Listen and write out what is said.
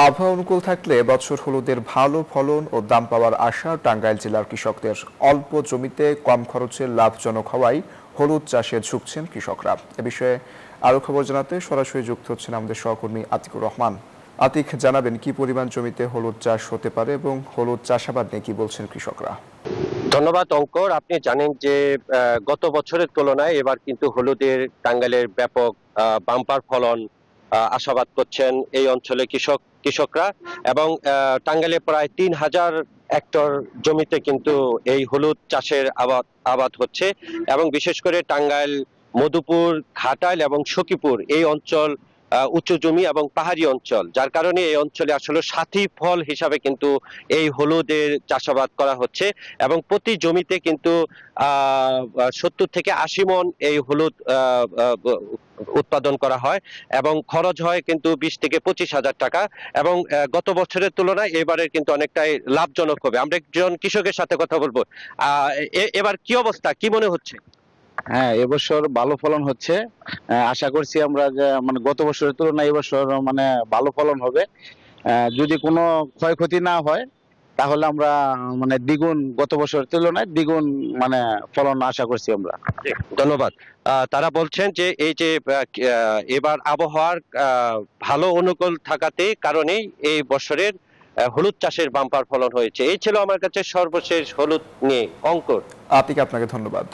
আবহাওয়া অনুকূল থাকলে বছর হলুদের ভালো ফলন ও দাম পাওয়ার আশা টাঙ্গাইল জেলার কৃষকদের। অল্প জমিতে কম খরচে লাভজনক হওয়ায় হলুদ চাষে ঝুঁকছেন কৃষকরা। এ বিষয়ে আরো খবর জানাতে সরাসরি যুক্ত হচ্ছেন আমাদের সহকর্মী আতিকুর রহমান। আতিক, জানাবেন কি পরিমাণ জমিতে হলুদ চাষ হতে পারে এবং হলুদ চাষাবাদ নিয়ে কি বলছেন কৃষকরা? ধন্যবাদ অঙ্কর। আপনি জানেন যে গত বছরের তুলনায় এবার কিন্তু হলুদের টাঙ্গাইলের ব্যাপক বাম্পার ফলন আশাবাদ করছেন এই অঞ্চলে কৃষকরা। এবং টাঙ্গাইলে প্রায় ৩,০০০ হেক্টর জমিতে কিন্তু এই হলুদ চাষের আবাদ হচ্ছে। এবং বিশেষ করে টাঙ্গাইল, মধুপুর, ঘাটাইল এবং সখীপুর এই অঞ্চল উঁচু জমি এবং পাহাড়ি অঞ্চল, যার কারণে এই অঞ্চলে আসলে সাথী ফল হিসাবে কিন্তু এই হলুদের চাষাবাদ করা হচ্ছে। এবং প্রতি জমিতে কিন্তু ৭০ থেকে ৮০ মণ এই হলুদ উৎপাদন করা হয় এবং খরচ হয় কিন্তু ২০ থেকে ২৫,০০০ টাকা। এবং গত বছরের তুলনায় এবারের কিন্তু অনেকটাই লাভজনক হবে। আমরা একজন কৃষকের সাথে কথা বলবো। এবার কি অবস্থা, কি মনে হচ্ছে? হ্যাঁ, এবছর ভালো ফলন হচ্ছে। আশা করছি আমরা যে মানে গত বছরের তুলনায় এবছর মানে ভালো ফলন হবে। যদি কোনো ক্ষয়ক্ষতি না হয় তাহলে আমরা মানে দ্বিগুণ, গত বছরের তুলনায় দ্বিগুণ মানে ফলন আশা করছি আমরা। ধন্যবাদ। তারা বলছেন যে এই যে এবার আবহাওয়ার ভালো অনুকূল থাকাতে কারণেই এই বছরের হলুদ চাষের বাম্পার ফলন হয়েছে। এই ছিল আমার কাছে সর্বশেষ হলুদ নিয়ে অঙ্কর। আতিক, আপনাকে ধন্যবাদ।